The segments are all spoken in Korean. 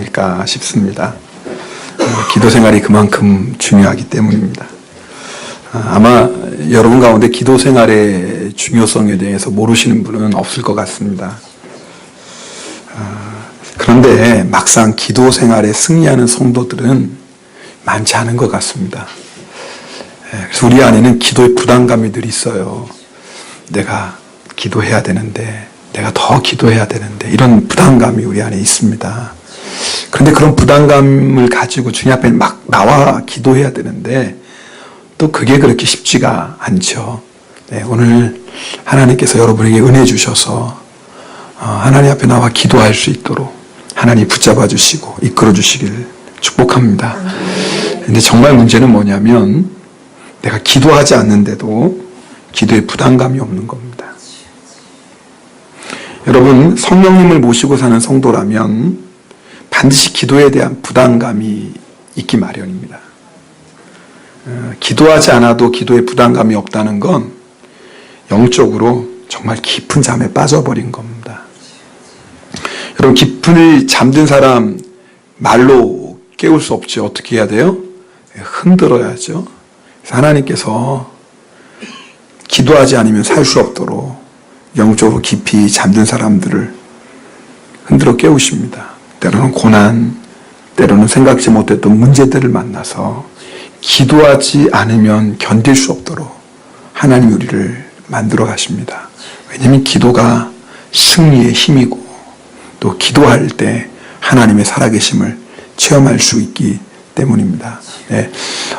아닐까 싶습니다. 기도 생활이 그만큼 중요하기 때문입니다. 아마 여러분 가운데 기도 생활의 중요성에 대해서 모르시는 분은 없을 것 같습니다. 그런데 막상 기도 생활에 승리하는 성도들은 많지 않은 것 같습니다. 그래서 우리 안에는 기도의 부담감이 늘 있어요. 내가 기도해야 되는데, 내가 더 기도해야 되는데, 이런 부담감이 우리 안에 있습니다. 그런데 그런 부담감을 가지고 주님 앞에 막 나와 기도해야 되는데 또 그게 그렇게 쉽지가 않죠. 오늘 하나님께서 여러분에게 은혜 주셔서 하나님 앞에 나와 기도할 수 있도록 하나님 붙잡아 주시고 이끌어 주시기를 축복합니다. 그런데 정말 문제는 뭐냐면 내가 기도하지 않는데도 기도에 부담감이 없는 겁니다. 여러분, 성령님을 모시고 사는 성도라면 반드시 기도에 대한 부담감이 있기 마련입니다. 기도하지 않아도 기도에 부담감이 없다는 건 영적으로 정말 깊은 잠에 빠져버린 겁니다. 여러분, 깊이 잠든 사람 말로 깨울 수 없죠. 어떻게 해야 돼요? 흔들어야죠. 그래서 하나님께서 기도하지 않으면 살 수 없도록 영적으로 깊이 잠든 사람들을 흔들어 깨우십니다. 때로는 고난, 때로는 생각지 못했던 문제들을 만나서 기도하지 않으면 견딜 수 없도록 하나님 우리를 만들어 가십니다. 왜냐하면 기도가 승리의 힘이고 또 기도할 때 하나님의 살아계심을 체험할 수 있기 때문입니다.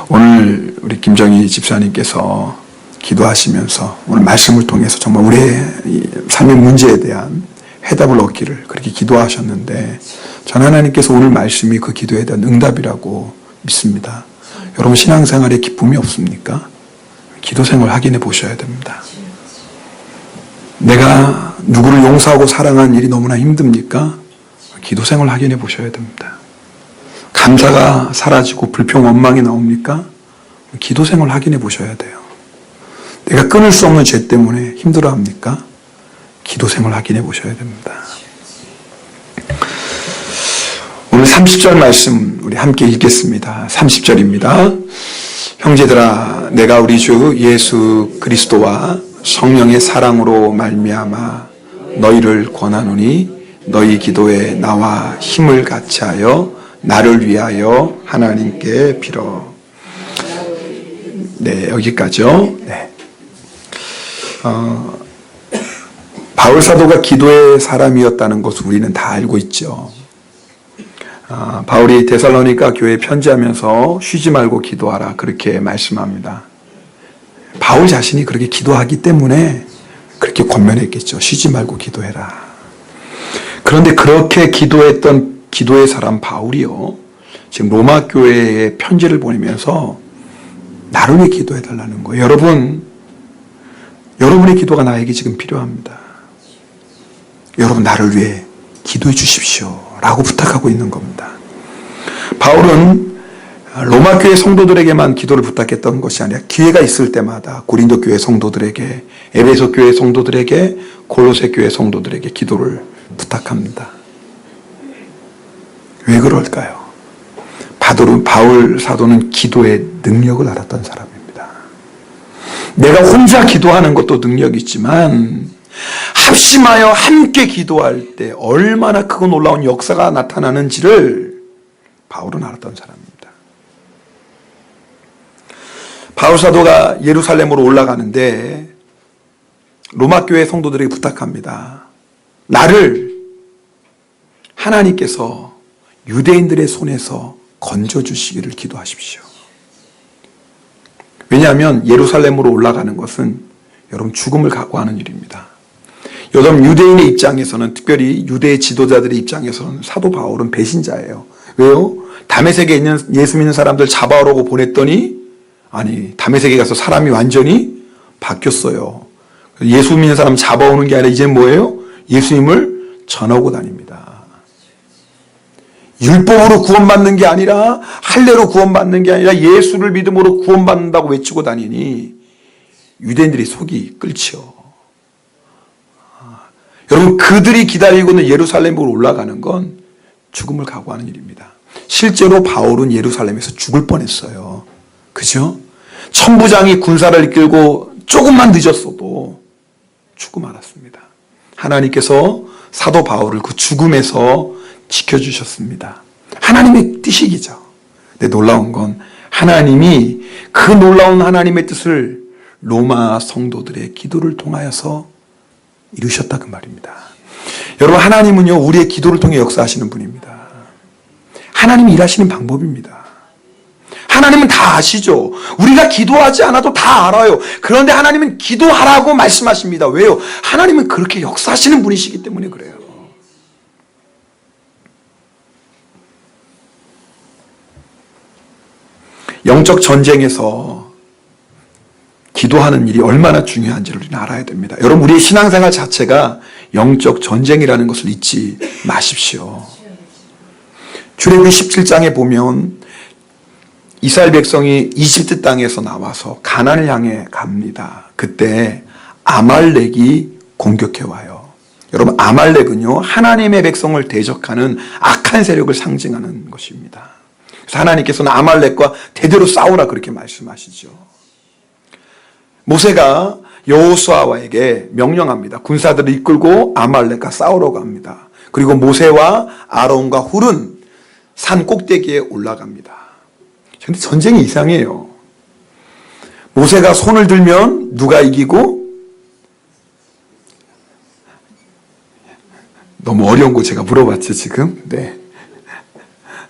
오늘 우리 김정희 집사님께서 기도하시면서 오늘 말씀을 통해서 정말 우리의 삶의 문제에 대한 해답을 얻기를 그렇게 기도하셨는데 전 하나님께서 오늘 말씀이 그 기도에 대한 응답이라고 믿습니다. 여러분 신앙생활에 기쁨이 없습니까? 기도생활 확인해 보셔야 됩니다. 내가 누구를 용서하고 사랑하는 일이 너무나 힘듭니까? 기도생활 확인해 보셔야 됩니다. 감사가 사라지고 불평 원망이 나옵니까? 기도생활 확인해 보셔야 돼요. 내가 끊을 수 없는 죄 때문에 힘들어합니까? 기도생활 확인해 보셔야 됩니다. 오늘 30절 말씀 우리 함께 읽겠습니다. 30절입니다. 형제들아, 내가 우리 주 예수 그리스도와 성령의 사랑으로 말미암아 너희를 권하노니 너희 기도에 나와 힘을 같이하여 나를 위하여 하나님께 빌어. 네, 여기까지요. 네. 바울 사도가 기도의 사람이었다는 것을 우리는 다 알고 있죠. 바울이 데살로니가 교회에 편지하면서 쉬지 말고 기도하라 그렇게 말씀합니다. 바울 자신이 그렇게 기도하기 때문에 그렇게 권면했겠죠. 쉬지 말고 기도해라. 그런데 그렇게 기도했던 기도의 사람 바울이요, 지금 로마 교회에 편지를 보내면서 나를 위해 기도해달라는 거예요. 여러분의 기도가 나에게 지금 필요합니다. 여러분 나를 위해 기도해 주십시오 라고 부탁하고 있는 겁니다. 바울은 로마 교회 성도들에게만 기도를 부탁했던 것이 아니라 기회가 있을 때마다 고린도 교회 성도들에게, 에베소 교회 성도들에게, 골로새 교회 성도들에게 기도를 부탁합니다. 왜 그럴까요? 바울 사도는 기도의 능력을 알았던 사람입니다. 내가 혼자 기도하는 것도 능력이지만 합심하여 함께 기도할 때 얼마나 크고 놀라운 역사가 나타나는지를 바울은 알았던 사람입니다. 바울 사도가 예루살렘으로 올라가는데 로마 교회 성도들에게 부탁합니다. 나를 하나님께서 유대인들의 손에서 건져주시기를 기도하십시오. 왜냐하면 예루살렘으로 올라가는 것은 여러분 죽음을 각오하는 일입니다. 여러분 유대인의 입장에서는, 특별히 유대 지도자들의 입장에서는 사도 바울은 배신자예요. 왜요? 다메섹에 있는 예수 믿는 사람들 잡아오라고 보냈더니 다메섹에 가서 사람이 완전히 바뀌었어요. 예수 믿는 사람 잡아오는 게 아니라 이제 뭐예요? 예수님을 전하고 다닙니다. 율법으로 구원받는 게 아니라, 할례로 구원받는 게 아니라 예수를 믿음으로 구원받는다고 외치고 다니니 유대인들이 속이 끓죠. 여러분 그들이 기다리고 있는 예루살렘으로 올라가는 건 죽음을 각오하는 일입니다. 실제로 바울은 예루살렘에서 죽을 뻔했어요. 그죠? 천부장이 군사를 이끌고 조금만 늦었어도 죽음 알았습니다. 하나님께서 사도 바울을 그 죽음에서 지켜주셨습니다. 하나님의 뜻이기죠. 근데 놀라운 건 하나님이 그 놀라운 하나님의 뜻을 로마 성도들의 기도를 통하여서 이루셨다 그 말입니다. 여러분, 하나님은요 우리의 기도를 통해 역사하시는 분입니다. 하나님이 일하시는 방법입니다. 하나님은 다 아시죠. 우리가 기도하지 않아도 다 알아요. 그런데 하나님은 기도하라고 말씀하십니다. 왜요? 하나님은 그렇게 역사하시는 분이시기 때문에 그래요. 영적 전쟁에서 기도하는 일이 얼마나 중요한지를 우리는 알아야 됩니다. 여러분, 우리의 신앙생활 자체가 영적 전쟁이라는 것을 잊지 마십시오. 출애굽기 17장에 보면 이스라엘 백성이 이집트 땅에서 나와서 가나안을 향해 갑니다. 그때 아말렉이 공격해 와요. 여러분, 아말렉은요 하나님의 백성을 대적하는 악한 세력을 상징하는 것입니다. 그래서 하나님께서는 아말렉과 대대로 싸우라 그렇게 말씀하시죠. 모세가 여호수아에게 명령합니다. 군사들을 이끌고 아말렉과 싸우러 갑니다. 그리고 모세와 아론과 훌은 산 꼭대기에 올라갑니다. 그런데 전쟁이 이상해요. 모세가 손을 들면 누가 이기고, 너무 어려운 거 제가 물어봤죠 지금. 네.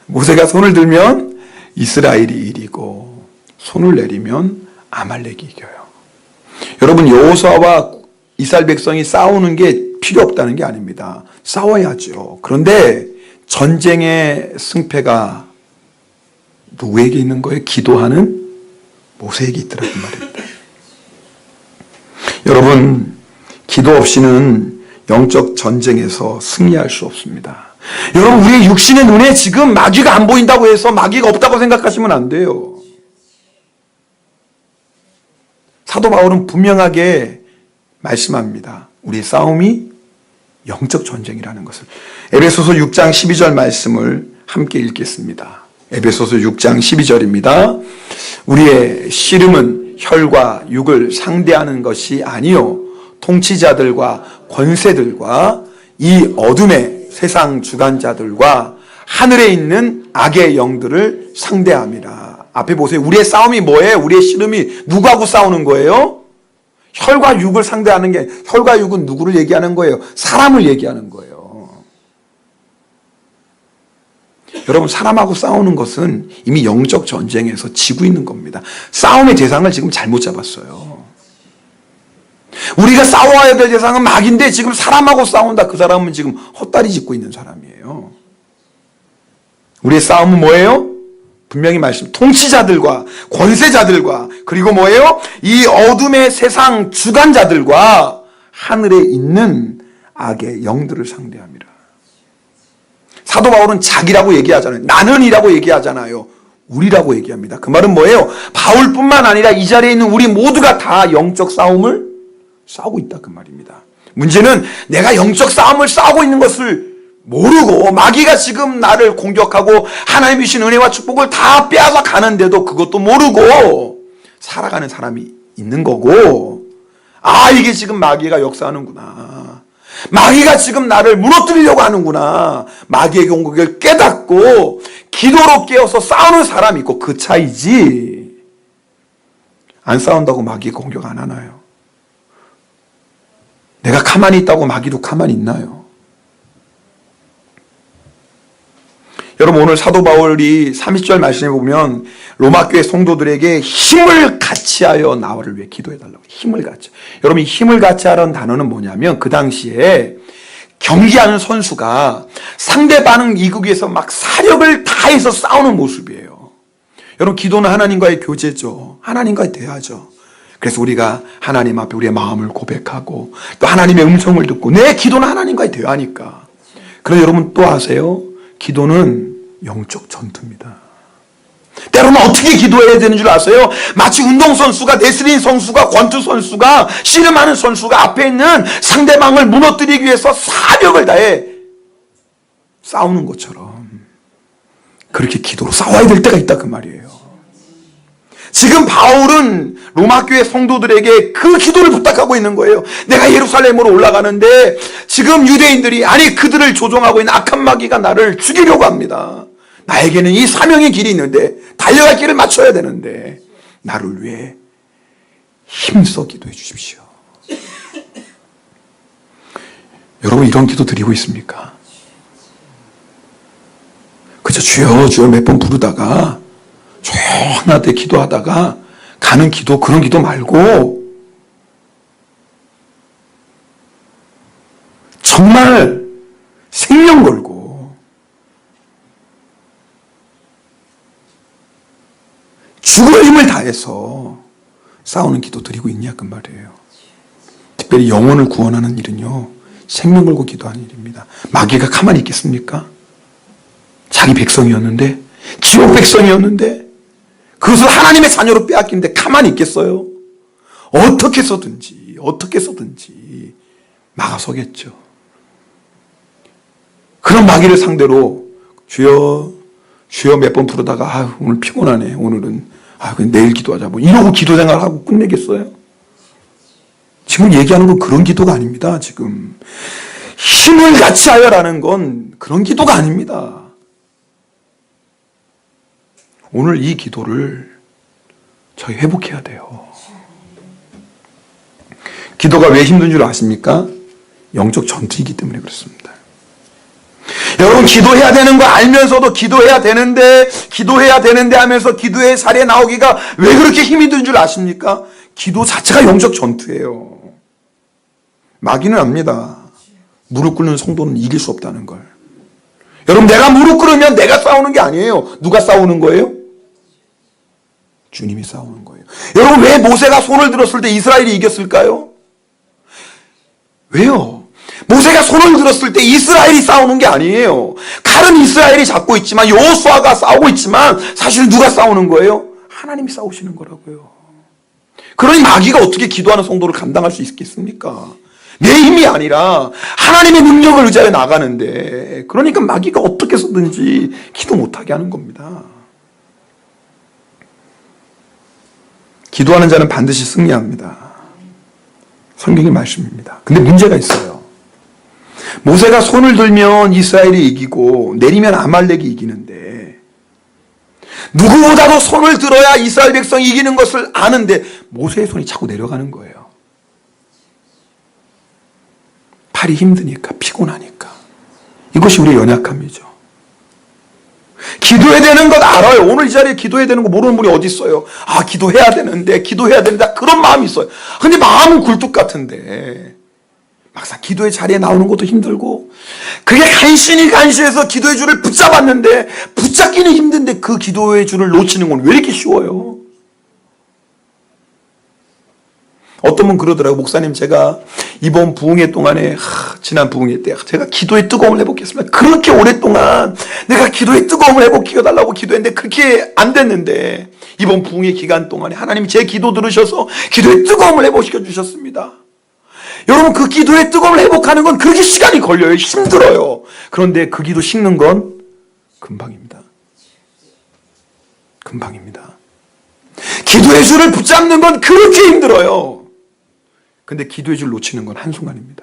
모세가 손을 들면 이스라엘이 이기고 손을 내리면 아말렉이 이겨요. 여러분, 여호수아와 이스라엘 백성이 싸우는 게 필요 없다는 게 아닙니다. 싸워야죠. 그런데 전쟁의 승패가 누구에게 있는 거예요? 기도하는 모세에게 있더라고 말입니다. 여러분, 기도 없이는 영적 전쟁에서 승리할 수 없습니다. 여러분, 우리의 육신의 눈에 지금 마귀가 안 보인다고 해서 마귀가 없다고 생각하시면 안 돼요. 사도 바울은 분명하게 말씀합니다. 우리의 싸움이 영적 전쟁이라는 것을. 에베소서 6장 12절 말씀을 함께 읽겠습니다. 에베소서 6장 12절입니다. 우리의 씨름은 혈과 육을 상대하는 것이 아니요 통치자들과 권세들과 이 어둠의 세상 주관자들과 하늘에 있는 악의 영들을 상대함이라. 앞에 보세요. 우리의 싸움이 뭐예요? 우리의 씨름이 누구하고 싸우는 거예요? 혈과 육을 상대하는 게, 혈과 육은 누구를 얘기하는 거예요? 사람을 얘기하는 거예요. 여러분, 사람하고 싸우는 것은 이미 영적 전쟁에서 지고 있는 겁니다. 싸움의 대상을 지금 잘못 잡았어요. 우리가 싸워야 될 대상은 마귀인데 지금 사람하고 싸운다. 그 사람은 지금 헛다리 짚고 있는 사람이에요. 우리의 싸움은 뭐예요? 분명히 말씀, 통치자들과 권세자들과, 그리고 뭐예요? 이 어둠의 세상 주관자들과 하늘에 있는 악의 영들을 상대합니다. 사도 바울은 자기라고 얘기하잖아요. 나는이라고 얘기하잖아요. 우리라고 얘기합니다. 그 말은 뭐예요? 바울뿐만 아니라 이 자리에 있는 우리 모두가 다 영적 싸움을 싸우고 있다 그 말입니다. 문제는 내가 영적 싸움을 싸우고 있는 것을 모르고 마귀가 지금 나를 공격하고 하나님이 주신 은혜와 축복을 다 빼앗아 가는데도 그것도 모르고 살아가는 사람이 있는 거고, 아, 이게 지금 마귀가 역사하는구나, 마귀가 지금 나를 무너뜨리려고 하는구나, 마귀의 공격을 깨닫고 기도로 깨어서 싸우는 사람이 있고, 그 차이지. 안 싸운다고 마귀 공격 안 하나요? 내가 가만히 있다고 마귀도 가만히 있나요? 여러분, 오늘 사도 바울이 30절 말씀에 보면 로마 교회 성도들에게 힘을 같이 하여 나를 위해 기도해달라고. 힘을 같이. 여러분, 이 힘을 같이 하라는 단어는 뭐냐면, 그 당시에 경기하는 선수가 상대방 이국에서 막 사력을 다해서 싸우는 모습이에요. 여러분, 기도는 하나님과의 교제죠. 하나님과의 대화죠. 그래서 우리가 하나님 앞에 우리의 마음을 고백하고 또 하나님의 음성을 듣고, 내 기도는 하나님과의 대화니까. 그런데 여러분 또 아세요? 기도는 영적 전투입니다. 때로는 어떻게 기도해야 되는 줄 아세요? 마치 운동선수가, 레슬링 선수가, 권투 선수가, 씨름하는 선수가 앞에 있는 상대방을 무너뜨리기 위해서 사력을 다해 싸우는 것처럼 그렇게 기도로 싸워야 될 때가 있다 그 말이에요. 지금 바울은 로마 교회 성도들에게 그 기도를 부탁하고 있는 거예요. 내가 예루살렘으로 올라가는데 지금 유대인들이, 아니 그들을 조종하고 있는 악한 마귀가 나를 죽이려고 합니다. 나에게는 이 사명의 길이 있는데, 달려갈 길을 맞춰야 되는데 나를 위해 힘써 기도해 주십시오. 여러분, 이런 기도 드리고 있습니까? 그저 주여 주여 몇 번 부르다가 조용하게 기도하다가 가는 기도, 그런 기도 말고 정말 생명 걸고 죽을 힘을 다해서 싸우는 기도 드리고 있냐 그 말이에요. 특별히 영혼을 구원하는 일은요, 생명 걸고 기도하는 일입니다. 마귀가 가만히 있겠습니까? 자기 백성이었는데, 지옥 백성이었는데 그것을 하나님의 자녀로 빼앗기는데 가만히 있겠어요? 어떻게 해서든지 막아서겠죠. 그런 마귀를 상대로 주여 주여 몇 번 부르다가 오늘 피곤하네, 오늘은 그냥 내일 기도하자, 뭐 이러고 기도 생활하고 끝내겠어요? 지금 얘기하는 건 그런 기도가 아닙니다. 지금 힘을 같이 하여라는 건 그런 기도가 아닙니다. 오늘 이 기도를 저희 회복해야 돼요. 기도가 왜 힘든 줄 아십니까? 영적 전투이기 때문에 그렇습니다. 여러분, 기도해야 되는 거 알면서도 기도해야 되는데 하면서 기도의 자리에 나오기가 왜 그렇게 힘이 든 줄 아십니까? 기도 자체가 영적 전투예요. 마귀는 압니다. 무릎 꿇는 성도는 이길 수 없다는 걸. 여러분, 내가 무릎 꿇으면 내가 싸우는 게 아니에요. 누가 싸우는 거예요? 주님이 싸우는 거예요. 여러분, 왜 모세가 손을 들었을 때 이스라엘이 이겼을까요? 왜요? 모세가 손을 들었을 때 이스라엘이 싸우는 게 아니에요. 칼은 이스라엘이 잡고 있지만, 여호수아가 싸우고 있지만, 사실 누가 싸우는 거예요? 하나님이 싸우시는 거라고요. 그러니 마귀가 어떻게 기도하는 성도를 감당할 수 있겠습니까? 내 힘이 아니라 하나님의 능력을 의지하여 나가는데, 그러니까 마귀가 어떻게 해서든지 기도 못하게 하는 겁니다. 기도하는 자는 반드시 승리합니다. 성경의 말씀입니다. 근데 문제가 있어요. 모세가 손을 들면 이스라엘이 이기고 내리면 아말렉이 이기는데, 누구보다도 손을 들어야 이스라엘 백성이 이기는 것을 아는데 모세의 손이 자꾸 내려가는 거예요. 팔이 힘드니까, 피곤하니까. 이것이 우리의 연약함이죠. 기도해야 되는 것 알아요. 오늘 이 자리에 기도해야 되는 거 모르는 분이 어디 있어요? 기도해야 되는데 그런 마음이 있어요. 근데 마음은 굴뚝 같은데 막상 기도의 자리에 나오는 것도 힘들고, 그게 간신해서 기도의 줄을 붙잡았는데 붙잡기는 힘든데 그 기도의 줄을 놓치는 건 왜 이렇게 쉬워요? 어떤 분 그러더라고요. 목사님, 제가 이번 부흥회 동안에, 지난 부흥회 때 제가 기도의 뜨거움을 회복했습니다. 그렇게 오랫동안 내가 기도의 뜨거움을 회복시켜달라고 기도했는데 그렇게 안 됐는데, 이번 부흥회 기간 동안에 하나님이 제 기도 들으셔서 기도의 뜨거움을 회복시켜 주셨습니다. 여러분, 그 기도의 뜨거움을 회복하는 건 그렇게 시간이 걸려요. 힘들어요. 그런데 그 기도 식는 건 금방입니다. 금방입니다. 기도의 줄을 붙잡는 건 그렇게 힘들어요. 근데 기도의 줄 놓치는 건 한순간입니다.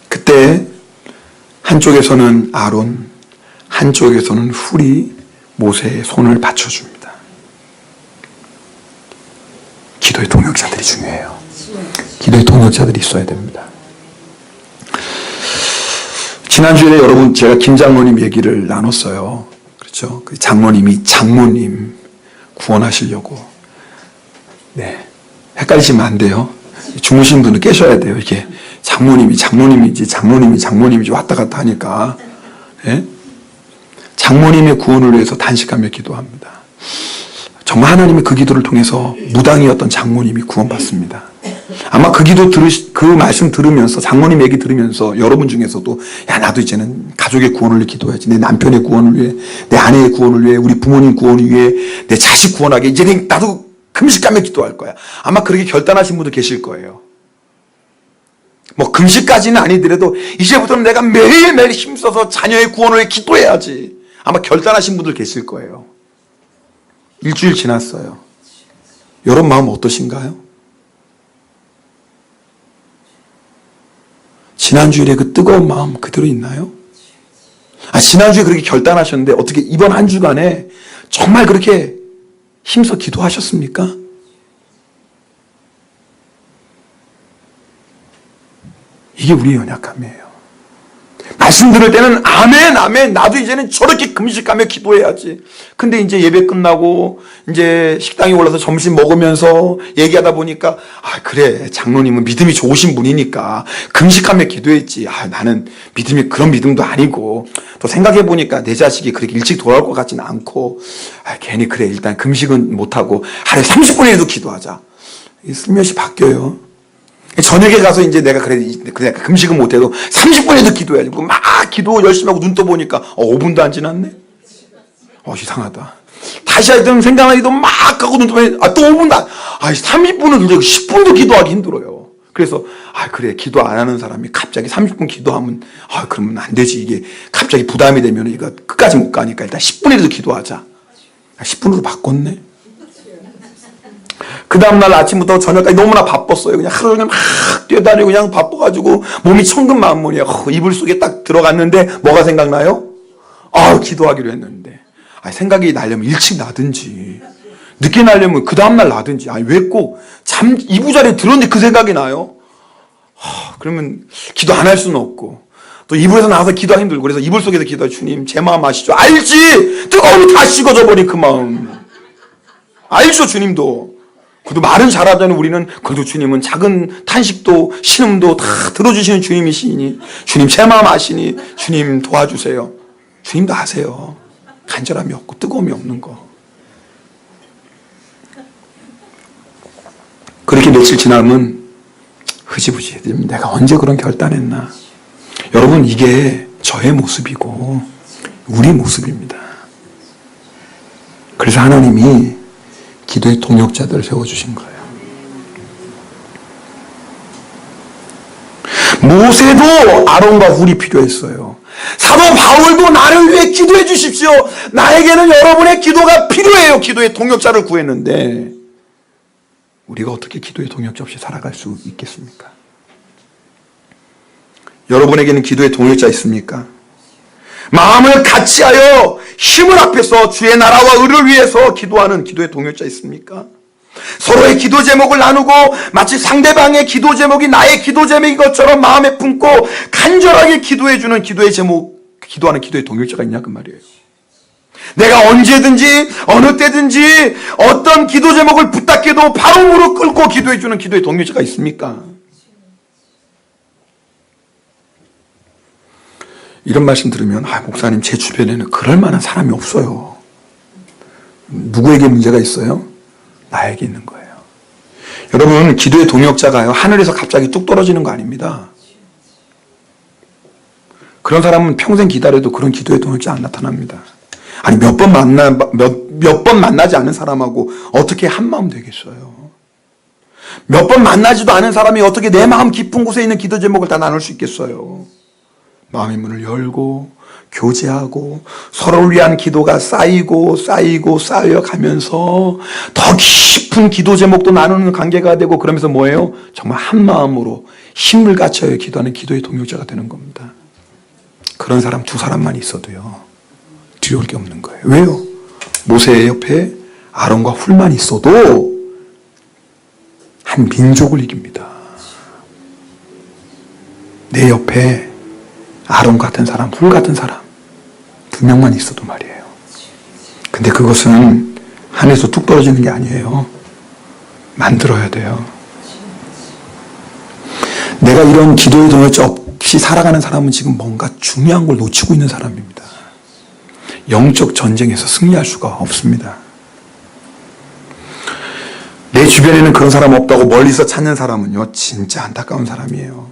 그때 한쪽에서는 아론, 한쪽에서는 훌이 모세의 손을 받쳐줍니다. 기도의 동역자들이 중요해요. 기도의 동역자들이 있어야 됩니다. 지난주에 여러분, 제가 김 장로님 얘기를 나눴어요. 그렇죠? 그 장로님이 장모님 구원하시려고. 네. 헷갈리시면 안 돼요. 주무신 분은 깨셔야 돼요. 이게 장모님이지 왔다 갔다 하니까. 네? 장모님의 구원을 위해서 단식하며 기도합니다. 정말 하나님의 그 기도를 통해서 무당이었던 장모님이 구원받습니다. 아마 그 말씀 들으면서, 장모님 얘기 들으면서 여러분 중에서도, 나도 이제는 가족의 구원을 위해 기도해야지. 내 남편의 구원을 위해, 내 아내의 구원을 위해, 우리 부모님 구원을 위해, 내 자식 구원하게 이제는 나도 금식하며 기도할 거야. 아마 그렇게 결단하신 분도 계실 거예요. 뭐 금식까지는 아니더라도 이제부터는 내가 매일매일 힘써서 자녀의 구원을 위해 기도해야지. 아마 결단하신 분들 계실 거예요. 일주일 지났어요. 여러분 마음 어떠신가요? 지난주일에 그 뜨거운 마음 그대로 있나요? 지난주에 그렇게 결단하셨는데 어떻게 이번 한 주간에 정말 그렇게 힘써 기도하셨습니까? 이게 우리의 연약함이에요. 말씀 들을 때는 아멘 아멘 나도 이제는 저렇게 금식하며 기도해야지. 근데 이제 예배 끝나고 이제 식당에 올라서 점심 먹으면서 얘기하다 보니까 그래 장로님은 믿음이 좋으신 분이니까 금식하며 기도했지. 나는 믿음이 그런 믿음도 아니고 또 생각해 보니까 내 자식이 그렇게 일찍 돌아올 것 같지는 않고 괜히 그래 일단 금식은 못하고 하루에 30분이라도 기도하자. 슬며시 바뀌어요. 저녁에 가서 이제 내가 그래 금식은 못해도 30분에도 기도해야지. 막 기도 열심히 하고 눈 떠보니까 5분도 안 지났네? 이상하다. 다시 하여튼 생각하기도 막 하고 눈 떠보니 또 5분도 안, 30분은 그래도 10분도 기도하기 힘들어요. 그래서 그래 기도 안 하는 사람이 갑자기 30분 기도하면 그러면 안 되지. 이게 갑자기 부담이 되면 이거 끝까지 못 가니까 일단 10분이라도 기도하자. 10분으로 바꿨네. 그 다음날 아침부터 저녁까지 너무나 바빴어요. 그냥 하루 종일 막 뛰어다니고 그냥 바빠가지고 몸이 천근만문이야. 이불 속에 딱 들어갔는데 뭐가 생각나요? 기도하기로 했는데. 생각이 나려면 일찍 나든지 늦게 나려면 그 다음날 나든지. 왜 꼭 이부자리에 들었는데 그 생각이 나요? 그러면 기도 안 할 수는 없고 또 이불에서 나와서 기도하기 힘들고 그래서 이불 속에서 기도해. 주님 제 마음 아시죠? 알지? 뜨거움이 다 식어져 버린 그 마음 알죠? 주님도. 그래도 말은 잘하자니 우리는 그래도 주님은 작은 탄식도 신음도 다 들어주시는 주님이시니 주님 제 마음 아시니 주님 도와주세요. 주님도 아세요. 간절함이 없고 뜨거움이 없는 거. 그렇게 며칠 지나면 흐지부지 내가 언제 그런 결단했나. 여러분 이게 저의 모습이고 우리 모습입니다. 그래서 하나님이 기도의 동역자들을 세워주신 거예요. 모세도 아론과 훌이 필요했어요. 사도 바울도 나를 위해 기도해 주십시오. 나에게는 여러분의 기도가 필요해요. 기도의 동역자를 구했는데 우리가 어떻게 기도의 동역자 없이 살아갈 수 있겠습니까? 여러분에게는 기도의 동역자 있습니까? 마음을 같이하여 힘을 합해서 주의 나라와 의를 위해서 기도하는 기도의 동역자 있습니까? 서로의 기도 제목을 나누고 마치 상대방의 기도 제목이 나의 기도 제목인 것처럼 마음에 품고 간절하게 기도해주는 기도하는 기도의 동역자가 있냐 그 말이에요. 내가 언제든지 어느 때든지 어떤 기도 제목을 부탁해도 바로 무릎 꿇고 기도해주는 기도의 동역자가 있습니까? 이런 말씀 들으면 목사님 제 주변에는 그럴 만한 사람이 없어요. 누구에게 문제가 있어요? 나에게 있는 거예요. 여러분 기도의 동역자가요 하늘에서 갑자기 뚝 떨어지는 거 아닙니다. 그런 사람은 평생 기다려도 그런 기도의 동역자 안 나타납니다. 몇 번 만나지 않은 사람하고 어떻게 한마음 되겠어요? 몇 번 만나지도 않은 사람이 어떻게 내 마음 깊은 곳에 있는 기도 제목을 다 나눌 수 있겠어요? 마음의 문을 열고 교제하고 서로를 위한 기도가 쌓이고 쌓여가면서 더 깊은 기도 제목도 나누는 관계가 되고 그러면서 뭐예요? 정말 한 마음으로 힘을 갖춰야 기도하는 기도의 동역자가 되는 겁니다. 그런 사람 두 사람만 있어도요 두려울 게 없는 거예요. 왜요? 모세의 옆에 아론과 훌만 있어도 한 민족을 이깁니다. 내 옆에 아론 같은 사람, 훌 같은 사람 두 명만 있어도 말이에요. 근데 그것은 하늘에서 뚝 떨어지는 게 아니에요. 만들어야 돼요. 내가 이런 기도의 동역자 없이 살아가는 사람은 지금 뭔가 중요한 걸 놓치고 있는 사람입니다. 영적 전쟁에서 승리할 수가 없습니다. 내 주변에는 그런 사람 없다고 멀리서 찾는 사람은요 진짜 안타까운 사람이에요.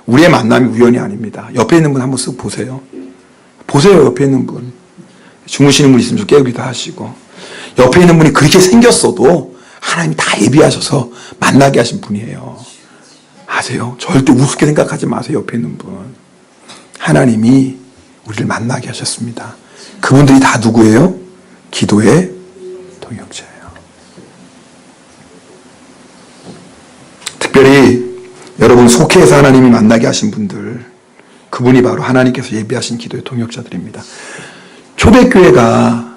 우리의 만남이 우연이 아닙니다. 옆에 있는 분 한번 쓱 보세요. 보세요. 옆에 있는 분. 주무시는 분 있으면 좀 깨우기도 하시고 옆에 있는 분이 그렇게 생겼어도 하나님이 다 예비하셔서 만나게 하신 분이에요. 아세요? 절대 우습게 생각하지 마세요. 옆에 있는 분. 하나님이 우리를 만나게 하셨습니다. 그분들이 다 누구예요? 기도의 동역자예요. 특별히 여러분 속해서 하나님이 만나게 하신 분들, 그분이 바로 하나님께서 예비하신 기도의 동역자들입니다. 초대교회가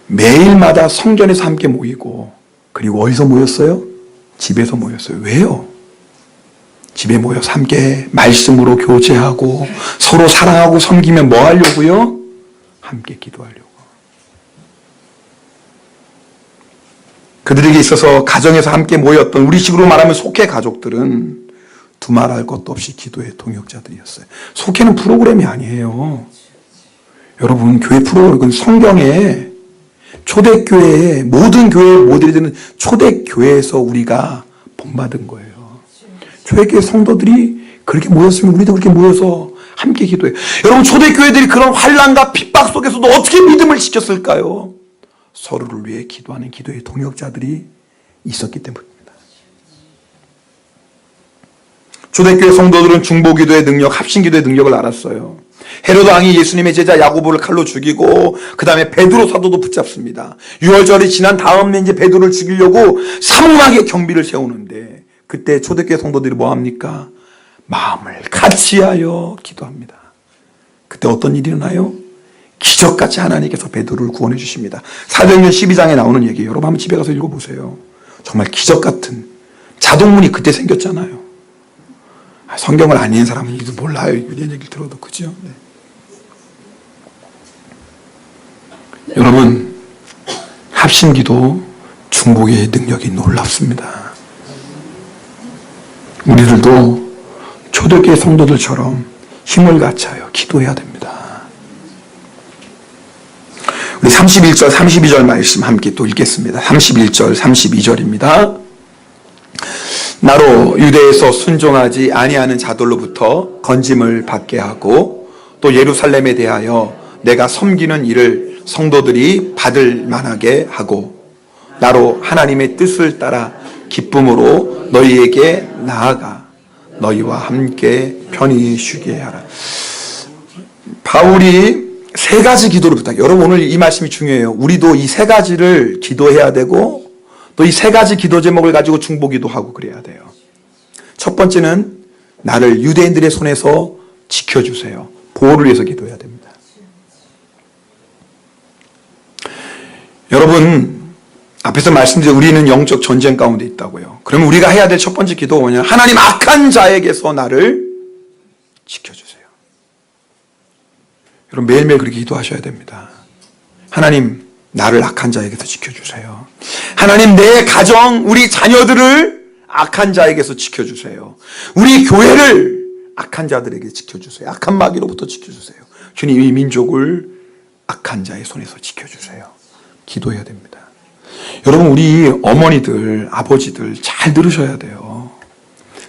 매일마다 성전에서 함께 모이고, 그리고 어디서 모였어요? 집에서 모였어요. 왜요? 집에 모여서 함께 말씀으로 교제하고 서로 사랑하고 섬기면 뭐 하려고요? 함께 기도하려고. 그들에게 있어서 가정에서 함께 모였던 우리식으로 말하면 속해 가족들은 두말할 것도 없이 기도의 동역자들이었어요. 속해는 프로그램이 아니에요. 여러분, 교회 프로그램은 성경에 초대교회에 모든 교회의 모델이 초대교회에서 우리가 본받은 거예요. 초대교회 성도들이 그렇게 모였으면 우리도 그렇게 모여서 함께 기도해요. 여러분, 초대교회들이 그런 환난과 핍박 속에서도 어떻게 믿음을 지켰을까요? 서로를 위해 기도하는 기도의 동역자들이 있었기 때문입니다. 초대교회 성도들은 중보기도의 능력, 합심기도의 능력을 알았어요. 헤로드 왕이 예수님의 제자 야고보를 칼로 죽이고 그 다음에 베드로 사도도 붙잡습니다. 유월절이 지난 다음 날 이제 베드로를 죽이려고 삼엄하게 경비를 세우는데, 그때 초대교회 성도들이 뭐 합니까? 마음을 같이하여 기도합니다. 그때 어떤 일이 일어나요? 기적같이 하나님께서 베드로를 구원해 주십니다. 사도행전 12장에 나오는 얘기예요. 여러분 한번 집에 가서 읽어보세요. 정말 기적같은 자동문이 그때 생겼잖아요. 성경을 안 읽는 사람은 이도 몰라요. 이런 얘기를 들어도. 그죠? 네. 여러분, 합심기도 중보기의 능력이 놀랍습니다. 우리들도 초대교회 성도들처럼 힘을 같이하여 기도해야 됩니다. 우리 31절, 32절 말씀 함께 또 읽겠습니다. 31절, 32절입니다. 나로 유대에서 순종하지 아니하는 자들로부터 건짐을 받게 하고 또 예루살렘에 대하여 내가 섬기는 일을 성도들이 받을 만하게 하고 나로 하나님의 뜻을 따라 기쁨으로 너희에게 나아가 너희와 함께 편히 쉬게 하라. 바울이 세 가지 기도를 부탁해요. 여러분, 오늘 이 말씀이 중요해요. 우리도 이 세 가지를 기도해야 되고 또 이 세 가지 기도 제목을 가지고 중보기도 하고 그래야 돼요. 첫 번째는 나를 유대인들의 손에서 지켜주세요. 보호를 위해서 기도해야 됩니다. 여러분, 앞에서 말씀드린 우리는 영적 전쟁 가운데 있다고요. 그러면 우리가 해야 될 첫 번째 기도가 뭐냐? 하나님, 악한 자에게서 나를 지켜주세요. 여러분, 매일매일 그렇게 기도하셔야 됩니다. 하나님, 나를 악한 자에게서 지켜주세요. 하나님, 내 가정, 우리 자녀들을 악한 자에게서 지켜주세요. 우리 교회를 악한 자들에게 지켜주세요. 악한 마귀로부터 지켜주세요. 주님, 이 민족을 악한 자의 손에서 지켜주세요. 기도해야 됩니다. 여러분, 우리 어머니들, 아버지들 잘 들으셔야 돼요.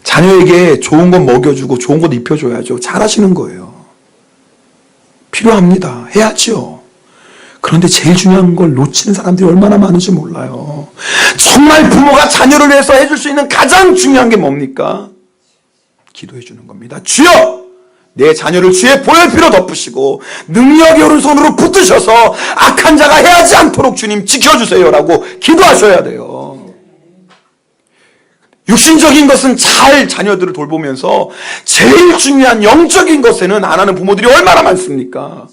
자녀에게 좋은 것 먹여주고 좋은 것 입혀줘야죠. 잘하시는 거예요. 필요합니다. 해야죠. 그런데 제일 중요한 걸 놓치는 사람들이 얼마나 많은지 몰라요. 정말 부모가 자녀를 위해서 해줄 수 있는 가장 중요한 게 뭡니까? 기도해 주는 겁니다. 주여! 내 자녀를 주의 보혈피로 덮으시고 능력의 오른손으로 붙드셔서 악한 자가 해하지 않도록 주님 지켜주세요 라고 기도하셔야 돼요. 육신적인 것은 잘 자녀들을 돌보면서 제일 중요한 영적인 것에는 안 하는 부모들이 얼마나 많습니까?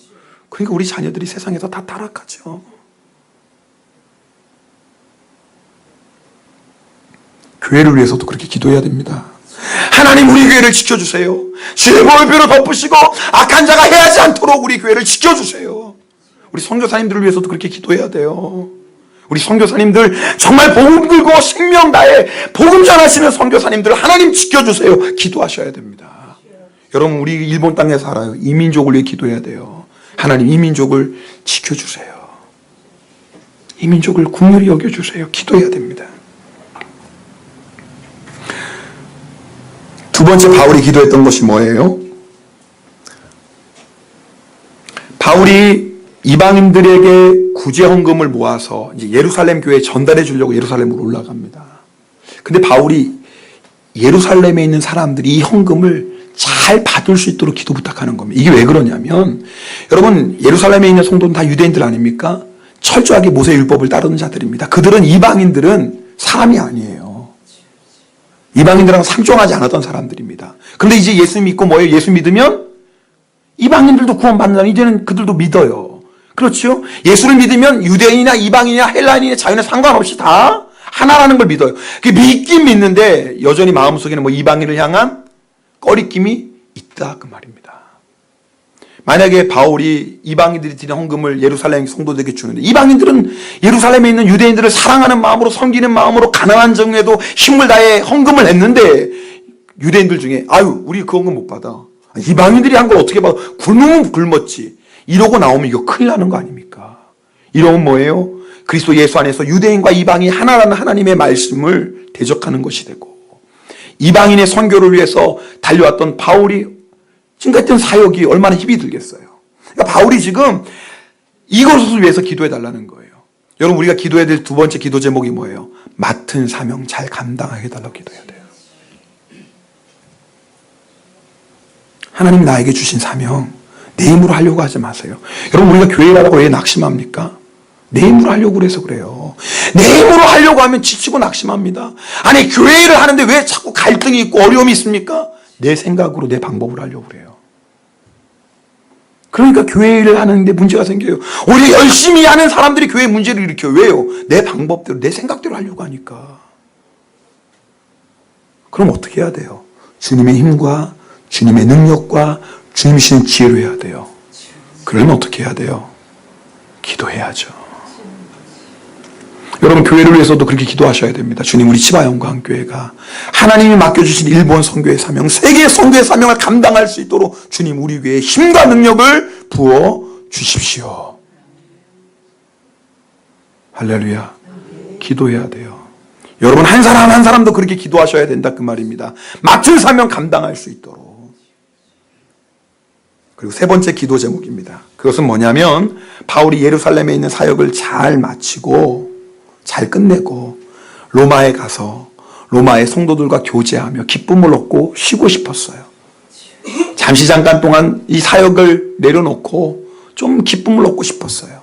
그러니까 우리 자녀들이 세상에서 다 타락하죠. 교회를 위해서도 그렇게 기도해야 됩니다. 하나님, 우리 교회를 지켜주세요. 주의 보혈피로 덮으시고 악한 자가 해하지 않도록 우리 교회를 지켜주세요. 우리 선교사님들을 위해서도 그렇게 기도해야 돼요. 우리 선교사님들 정말 복음 들고 생명 다해 복음 전하시는 선교사님들 하나님 지켜주세요. 기도하셔야 됩니다. 여러분, 우리 일본 땅에 살아요. 이 민족을 위해 기도해야 돼요. 하나님, 이 민족을 지켜주세요. 이 민족을 긍휼히 여겨주세요. 기도해야 됩니다. 두 번째 바울이 기도했던 것이 뭐예요? 바울이 이방인들에게 구제 헌금을 모아서 이제 예루살렘 교회에 전달해 주려고 예루살렘으로 올라갑니다. 근데 바울이 예루살렘에 있는 사람들이 이 헌금을 잘 받을 수 있도록 기도 부탁하는 겁니다. 이게 왜 그러냐면, 여러분, 예루살렘에 있는 성도는 다 유대인들 아닙니까? 철저하게 모세 율법을 따르는 자들입니다. 그들은, 이방인들은 사람이 아니에요. 이방인들하고 상종하지 않았던 사람들입니다. 그런데 이제 예수 믿고 뭐예요? 예수 믿으면 이방인들도 구원받는다는, 이제는 그들도 믿어요. 그렇죠? 예수를 믿으면 유대인이나 이방인이나 헬라인이나 자유나 상관없이 다 하나라는 걸 믿어요. 믿긴 믿는데 여전히 마음속에는 뭐 이방인을 향한 꺼리낌이 있다, 그 말입니다. 만약에 바울이 이방인들이 드린 헌금을 예루살렘 성도들에게 주는데, 이방인들은 예루살렘에 있는 유대인들을 사랑하는 마음으로, 섬기는 마음으로 가난한 정에도 힘을 다해 헌금을 했는데, 유대인들 중에 아유, 우리 그 헌금 못 받아, 이방인들이 한 걸 어떻게 받아, 굶으면 굶었지, 이러고 나오면 이거 큰일 나는 거 아닙니까? 이러면 뭐예요? 그리스도 예수 안에서 유대인과 이방인이 하나라는 하나님의 말씀을 대적하는 것이 되고, 이방인의 선교를 위해서 달려왔던 바울이 지금까지 했던 사역이 얼마나 힘이 들겠어요. 그러니까 바울이 지금 이것을 위해서 기도해 달라는 거예요. 여러분, 우리가 기도해야 될 두 번째 기도 제목이 뭐예요? 맡은 사명 잘 감당하게 해달라고 기도해야 돼요. 하나님 나에게 주신 사명 내 힘으로 하려고 하지 마세요. 여러분, 우리가 교회를 하라고 왜 낙심합니까? 내 힘으로 하려고 그래서 그래요. 내 힘으로 하려고 하면 지치고 낙심합니다. 아니, 교회를 하는데 왜 자꾸 갈등이 있고 어려움이 있습니까? 내 생각으로, 내 방법으로 하려고 그래요. 그러니까 교회를 하는데 문제가 생겨요. 오히려 열심히 하는 사람들이 교회에 문제를 일으켜요. 왜요? 내 방법대로, 내 생각대로 하려고 하니까. 그럼 어떻게 해야 돼요? 주님의 힘과 주님의 능력과 주님이 주신 지혜로 해야 돼요. 그러면 어떻게 해야 돼요? 기도해야죠. 여러분, 교회를 위해서도 그렇게 기도하셔야 됩니다. 주님, 우리 치바영광교회가 하나님이 맡겨주신 일본 선교의 사명, 세계 선교의 사명을 감당할 수 있도록 주님, 우리 교회에 힘과 능력을 부어 주십시오. 할렐루야. 기도해야 돼요. 여러분, 한 사람 한 사람도 그렇게 기도하셔야 된다, 그 말입니다. 맡은 사명 감당할 수 있도록. 그리고 세 번째 기도 제목입니다. 그것은 뭐냐면, 바울이 예루살렘에 있는 사역을 잘 마치고 잘 끝내고 로마에 가서 로마의 성도들과 교제하며 기쁨을 얻고 쉬고 싶었어요. 잠시 잠깐 동안 이 사역을 내려놓고 좀 기쁨을 얻고 싶었어요.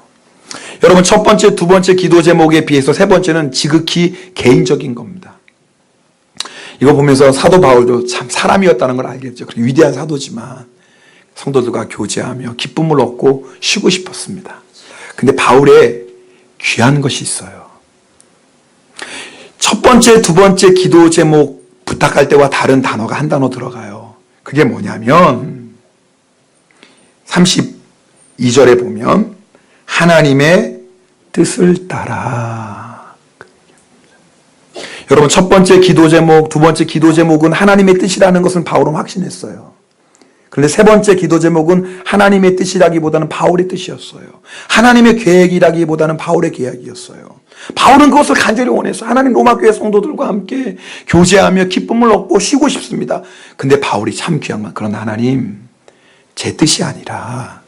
여러분, 첫 번째, 두 번째 기도 제목에 비해서 세 번째는 지극히 개인적인 겁니다. 이거 보면서 사도 바울도 참 사람이었다는 걸 알겠죠. 위대한 사도지만 성도들과 교제하며 기쁨을 얻고 쉬고 싶었습니다. 근데 바울의 귀한 것이 있어요. 첫 번째, 두 번째 기도 제목 부탁할 때와 다른 단어가 한 단어 들어가요. 그게 뭐냐면 32절에 보면 하나님의 뜻을 따라. 여러분, 첫 번째 기도 제목, 두 번째 기도 제목은 하나님의 뜻이라는 것은 바울은 확신했어요. 그런데 세 번째 기도 제목은 하나님의 뜻이라기보다는 바울의 뜻이었어요. 하나님의 계획이라기보다는 바울의 계획이었어요. 바울은 그것을 간절히 원해서 하나님 로마 교회 성도들과 함께 교제하며 기쁨을 얻고 쉬고 싶습니다. 근데 바울이 참 귀한 건, 그러나 하나님, 제 뜻이 아니라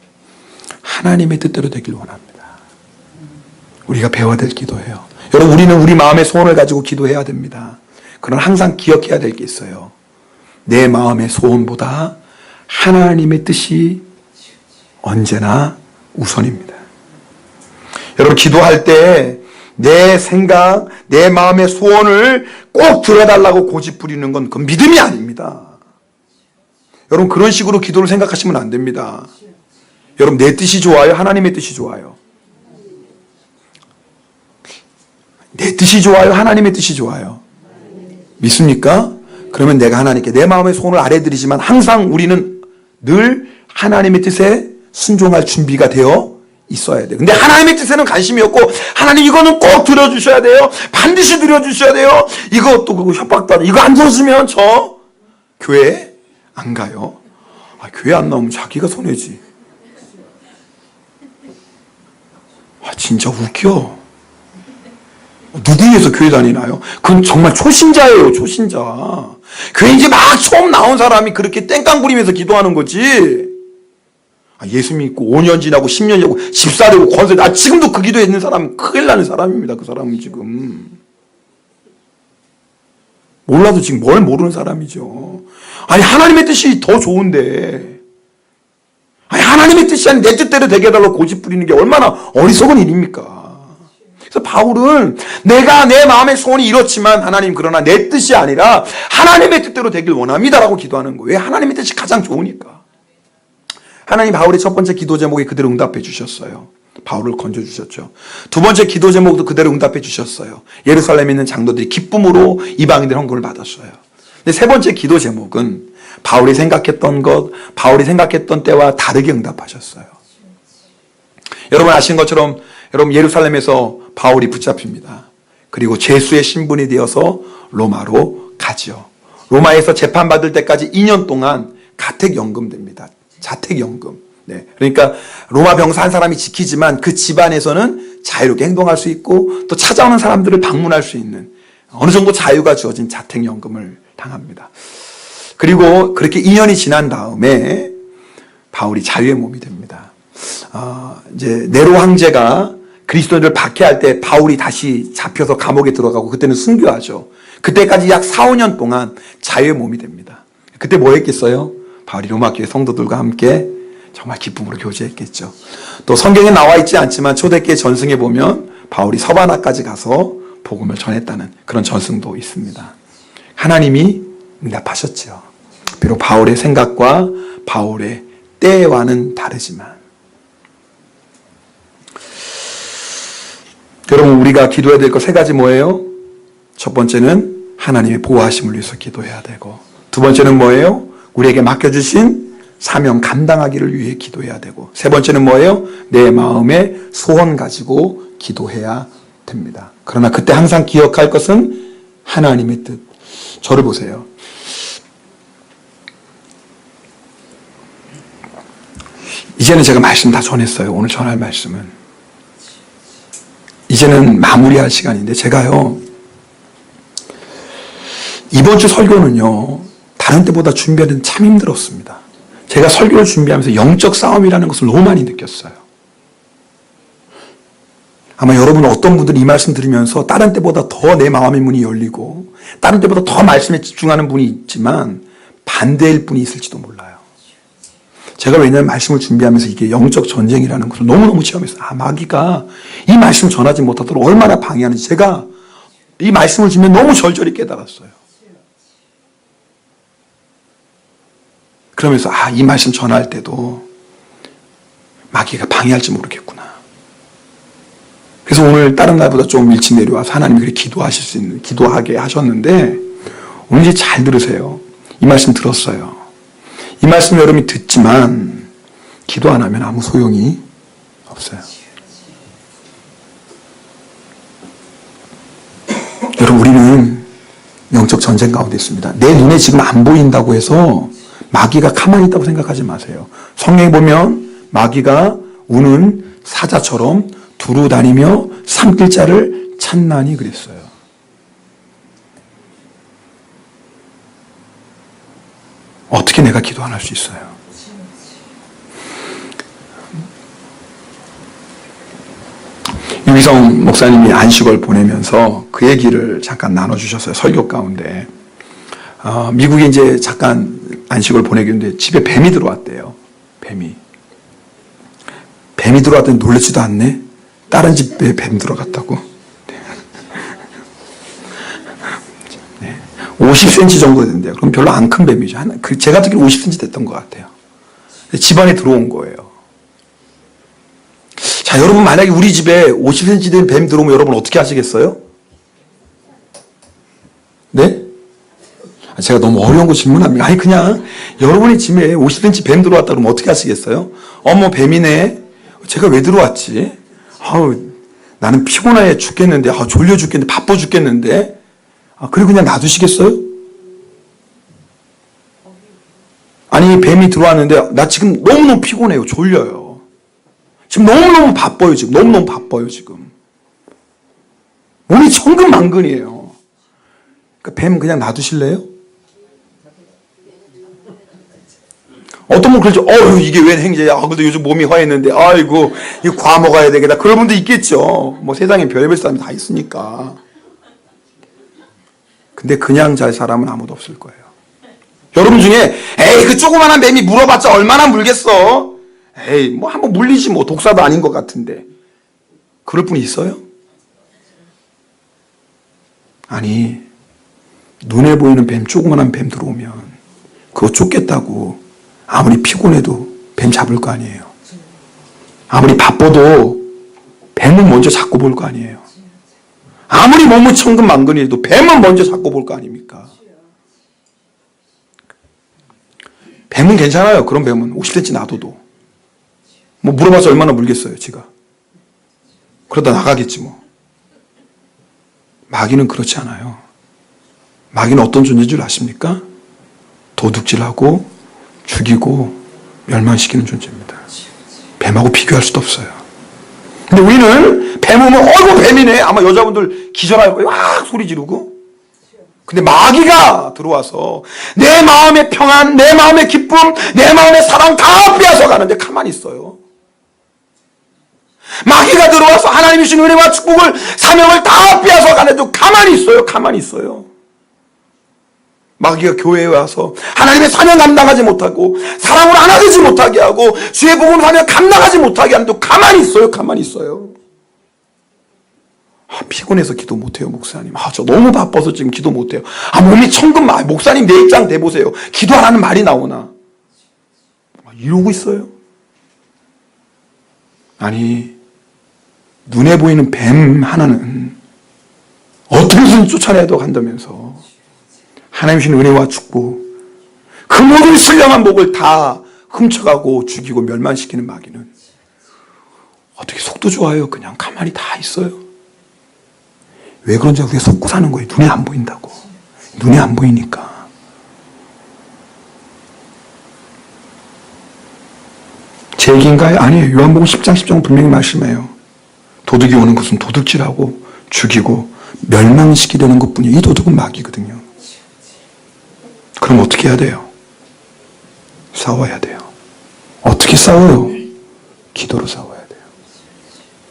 하나님의 뜻대로 되길 원합니다. 우리가 배워야 될 기도예요. 여러분, 우리는 우리 마음의 소원을 가지고 기도해야 됩니다. 그러나 항상 기억해야 될 게 있어요. 내 마음의 소원보다 하나님의 뜻이 언제나 우선입니다. 여러분, 기도할 때 내 생각, 내 마음의 소원을 꼭 들어달라고 고집 부리는 건 그건 믿음이 아닙니다. 여러분, 그런 식으로 기도를 생각하시면 안 됩니다. 여러분, 내 뜻이 좋아요? 하나님의 뜻이 좋아요? 내 뜻이 좋아요? 하나님의 뜻이 좋아요? 믿습니까? 그러면 내가 하나님께 내 마음의 소원을 아뢰드리지만 항상 우리는 늘 하나님의 뜻에 순종할 준비가 되어 있어야 돼요. 근데 하나님의 뜻에는 관심이 없고, 하나님 이거는 꼭 들어주셔야 돼요. 반드시 들어주셔야 돼요. 이것도 그거 협박도 하고, 이거 안 들어주면 저 교회 안 가요. 교회 안 나오면 자기가 손해지. 진짜 웃겨. 누구 위해서 교회 다니나요? 그건 정말 초신자예요, 초신자. 교회 이제 막 처음 나온 사람이 그렇게 땡깡 부리면서 기도하는 거지. 예수 믿고 5년 지나고 10년 지나고 집사 되고 권세, 지금도 그 기도에 있는 사람은 큰일 나는 사람입니다. 그 사람은 지금. 몰라도 지금 뭘 모르는 사람이죠. 하나님의 뜻이 더 좋은데. 하나님의 뜻이 아닌 내 뜻대로 되게 해달라고 고집 부리는 게 얼마나 어리석은 일입니까? 그래서 바울은 내가 내 마음의 소원이 이렇지만 하나님 그러나 내 뜻이 아니라 하나님의 뜻대로 되길 원합니다라고 기도하는 거예요. 왜? 하나님의 뜻이 가장 좋으니까. 하나님 바울의 첫 번째 기도 제목에 그대로 응답해 주셨어요. 바울을 건져주셨죠. 두 번째 기도 제목도 그대로 응답해 주셨어요. 예루살렘에 있는 장로들이 기쁨으로 이방인들 헌금을 받았어요. 근데 세 번째 기도 제목은 바울이 생각했던 것, 바울이 생각했던 때와 다르게 응답하셨어요. 여러분 아시는 것처럼 여러분 예루살렘에서 바울이 붙잡힙니다. 그리고 죄수의 신분이 되어서 로마로 가죠. 로마에서 재판받을 때까지 2년 동안 가택연금됩니다. 자택연금. 네. 그러니까 로마 병사 한 사람이 지키지만 그 집안에서는 자유롭게 행동할 수 있고 또 찾아오는 사람들을 방문할 수 있는 어느 정도 자유가 주어진 자택연금을 당합니다. 그리고 그렇게 2년이 지난 다음에 바울이 자유의 몸이 됩니다. 이제 네로 황제가 그리스도인들을 박해할 때 바울이 다시 잡혀서 감옥에 들어가고 그때는 순교하죠. 그때까지 약 4, 5년 동안 자유의 몸이 됩니다. 그때 뭐 했겠어요? 바울이 로마 교회 성도들과 함께 정말 기쁨으로 교제했겠죠. 또 성경에 나와 있지 않지만 초대교회 전승에 보면 바울이 서바나까지 가서 복음을 전했다는 그런 전승도 있습니다. 하나님이 응답하셨죠. 비록 바울의 생각과 바울의 때와는 다르지만 여러분 우리가 기도해야 될 것 세 가지 뭐예요? 첫 번째는 하나님의 보호하심을 위해서 기도해야 되고 두 번째는 뭐예요? 우리에게 맡겨주신 사명 감당하기를 위해 기도해야 되고 세 번째는 뭐예요? 내 마음의 소원 가지고 기도해야 됩니다. 그러나 그때 항상 기억할 것은 하나님의 뜻. 저를 보세요. 이제는 제가 말씀 다 전했어요. 오늘 전할 말씀은. 이제는 마무리할 시간인데 제가요. 이번 주 설교는요. 다른 때보다 준비하는 참 힘들었습니다. 제가 설교를 준비하면서 영적 싸움이라는 것을 너무 많이 느꼈어요. 아마 여러분 어떤 분들이 이 말씀 들으면서 다른 때보다 더 내 마음의 문이 열리고 다른 때보다 더 말씀에 집중하는 분이 있지만 반대일 분이 있을지도 몰라요. 제가 왜냐하면 말씀을 준비하면서 이게 영적 전쟁이라는 것을 너무너무 체험했어요. 마귀가 이 말씀 전하지 못하도록 얼마나 방해하는지 제가 이 말씀을 주면 너무 절절히 깨달았어요. 그러면서 이 말씀 전할 때도 마귀가 방해할지 모르겠구나. 그래서 오늘 다른 날보다 좀 일찍 내려와서 하나님이 그렇게 기도하실 수 있는, 기도하게 하셨는데 오늘 이제 잘 들으세요. 이 말씀 들었어요. 이 말씀 여러분이 듣지만 기도 안 하면 아무 소용이 없어요. 여러분 우리는 영적 전쟁 가운데 있습니다. 내 눈에 지금 안 보인다고 해서 마귀가 가만히 있다고 생각하지 마세요. 성경에 보면 마귀가 우는 사자처럼 두루 다니며 삼킬 자를 찾나니 그랬어요. 어떻게 내가 기도 안 할 수 있어요? 유기성 목사님이 안식을 보내면서 그 얘기를 잠깐 나눠주셨어요. 설교 가운데. 미국에 이제 잠깐 안식을 보내길래 집에 뱀이 들어왔대요. 뱀이 들어왔더니 놀라지도 않네. 다른 집에 뱀 들어갔다고. 네. 50cm 정도 된대요. 그럼 별로 안 큰 뱀이죠. 제가 듣기로 50cm 됐던 것 같아요. 집안에 들어온 거예요. 자, 여러분 만약에 우리 집에 50cm 된 뱀 들어오면 여러분 어떻게 하시겠어요? 네? 제가 너무 어려운 거 질문합니다. 아니 그냥 여러분의 집에 50cm 뱀 들어왔다 그러면 어떻게 하시겠어요? 어머 뱀이네. 제가 왜 들어왔지? 나는 피곤해 죽겠는데 졸려 죽겠는데 바빠 죽겠는데 그리고 그냥 놔두시겠어요? 아니 뱀이 들어왔는데 나 지금 너무너무 피곤해요. 졸려요. 지금 너무너무 바빠요. 지금 너무너무 바빠요. 지금 몸이 천근만근이에요. 그러니까 뱀 그냥 놔두실래요? 어떤 분 그러죠. 이게 웬 행제야. 근데 요즘 몸이 화했는데, 아이고, 이거 과 먹어야 되겠다. 그런 분도 있겠죠. 뭐 세상에 별별 사람이 다 있으니까. 근데 그냥 잘 사람은 아무도 없을 거예요. 여러분 중에, 에이, 그 조그만한 뱀이 물어봤자 얼마나 물겠어? 에이, 뭐 한번 물리지 뭐. 독사도 아닌 것 같은데. 그럴 분이 있어요? 아니, 눈에 보이는 뱀, 조그만한 뱀 들어오면 그거 쫓겠다고 아무리 피곤해도 뱀 잡을 거 아니에요. 아무리 바빠도 뱀은 먼저 잡고 볼 거 아니에요. 아무리 몸은 천근만근해도 뱀은 먼저 잡고 볼 거 아닙니까? 뱀은 괜찮아요. 그런 뱀은 50cm 놔둬도. 뭐 물어봐서 얼마나 물겠어요, 지가. 그러다 나가겠지 뭐. 마귀는 그렇지 않아요. 마귀는 어떤 존재인 줄 아십니까? 도둑질하고 죽이고 멸망시키는 존재입니다. 뱀하고 비교할 수도 없어요. 근데 우리는 뱀 오면 어이구 뱀이네. 아마 여자분들 기절할 거예요. 와 소리 지르고. 근데 마귀가 들어와서 내 마음의 평안, 내 마음의 기쁨, 내 마음의 사랑 다 빼앗아 가는데 가만히 있어요. 마귀가 들어와서 하나님이 주신 은혜와 축복을, 사명을 다 빼앗아 가는데도 가만히 있어요. 가만히 있어요. 마귀가 교회에 와서 하나님의 사명 감당하지 못하고 사랑으로 안아주지 못하게 하고 주의 복음 사명 감당하지 못하게 하는데도 가만히 있어요. 가만히 있어요. 피곤해서 기도 못해요, 목사님. 저 너무 바빠서 지금 기도 못해요. 몸이 천근만. 목사님 내 입장 대보세요. 기도하라는 말이 나오나. 이러고 있어요. 아니, 눈에 보이는 뱀 하나는 어떻게든 쫓아내도 간다면서 하나님 주신 은혜와 축복, 그 모든 신령한 복을 다 훔쳐가고 죽이고 멸망시키는 마귀는 어떻게 속도 좋아요? 그냥 가만히 다 있어요. 왜 그런지 그게 속고 사는 거예요. 눈에 안 보인다고. 눈에 안 보이니까. 제 얘기인가요? 아니에요. 요한복음 10장 10장 분명히 말씀해요. 도둑이 오는 것은 도둑질하고 죽이고 멸망시키려는 것뿐이에요. 이 도둑은 마귀거든요. 그럼 어떻게 해야 돼요? 싸워야 돼요. 어떻게 싸워요? 기도로 싸워야 돼요.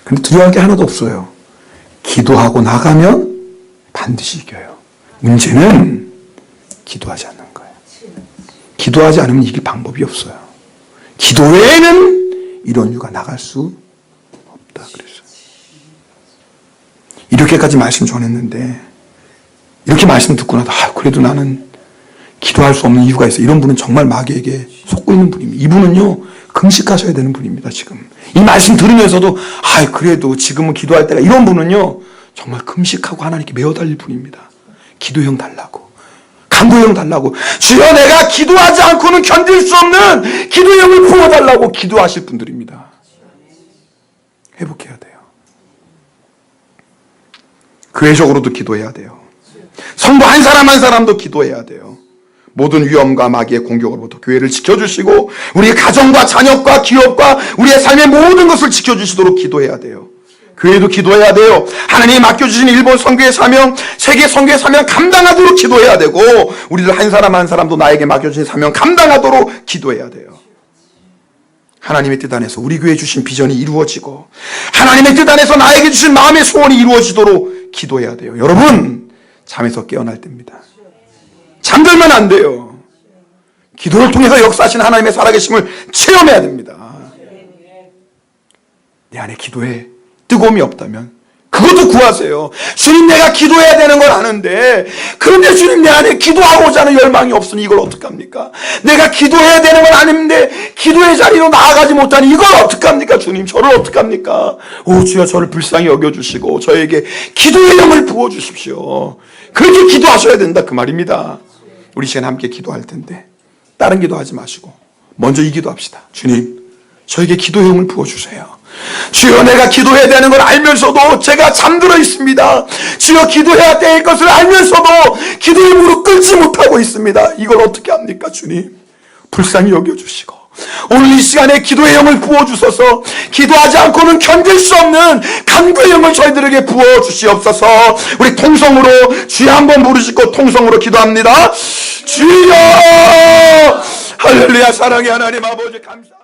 근데 두려워할 게 하나도 없어요. 기도하고 나가면 반드시 이겨요. 문제는 기도하지 않는 거예요. 기도하지 않으면 이길 방법이 없어요. 기도 외에는 이런 이유가 나갈 수 없다 그랬어요. 이렇게까지 말씀 전했는데 이렇게 말씀 듣고 나도 그래도 나는 기도할 수 없는 이유가 있어요. 이런 분은 정말 마귀에게 속고 있는 분입니다. 이분은요 금식하셔야 되는 분입니다. 지금 이 말씀 들으면서도 그래도 지금은 기도할 때가, 이런 분은요 정말 금식하고 하나님께 매어 달릴 분입니다. 기도형 달라고, 간구형 달라고, 주여 내가 기도하지 않고는 견딜 수 없는 기도형을 부어달라고 기도하실 분들입니다. 회복해야 돼요. 교회적으로도 기도해야 돼요. 성도 한 사람 한 사람도 기도해야 돼요. 모든 위험과 마귀의 공격으로부터 교회를 지켜주시고 우리의 가정과 자녀과 기업과 우리의 삶의 모든 것을 지켜주시도록 기도해야 돼요. 교회도 기도해야 돼요. 하나님이 맡겨주신 일본 선교의 사명, 세계 선교의 사명 감당하도록 기도해야 되고, 우리들 한 사람 한 사람도 나에게 맡겨주신 사명 감당하도록 기도해야 돼요. 하나님의 뜻 안에서 우리 교회에 주신 비전이 이루어지고 하나님의 뜻 안에서 나에게 주신 마음의 소원이 이루어지도록 기도해야 돼요. 여러분, 잠에서 깨어날 때입니다. 잠들면 안 돼요. 기도를 통해서 역사하신 하나님의 살아계심을 체험해야 됩니다. 내 안에 기도에 뜨거움이 없다면 그것도 구하세요. 주님, 내가 기도해야 되는 걸 아는데, 그런데 주님 내 안에 기도하고자 하는 열망이 없으니 이걸 어떡합니까? 내가 기도해야 되는 건 아닌데 기도의 자리로 나아가지 못하니 이걸 어떡합니까? 주님, 저를 어떡합니까? 오 주여, 저를 불쌍히 여겨주시고 저에게 기도의 영을 부어주십시오. 그렇게 기도하셔야 된다 그 말입니다. 우리 시간에 함께 기도할 텐데 다른 기도하지 마시고 먼저 이 기도합시다. 주님, 저에게 기도의 영을 부어주세요. 주여, 내가 기도해야 되는 걸 알면서도 제가 잠들어 있습니다. 주여, 기도해야 될 것을 알면서도 기도의 무릎 꿇지 못하고 있습니다. 이걸 어떻게 합니까? 주님, 불쌍히 여겨주시고 오늘 이 시간에 기도의 영을 부어주셔서 기도하지 않고는 견딜 수 없는 간구의 영을 저희들에게 부어주시옵소서. 우리 통성으로 주여 한번 부르시고 통성으로 기도합니다. 주여, 할렐루야. 사랑의 하나님 아버지 감사.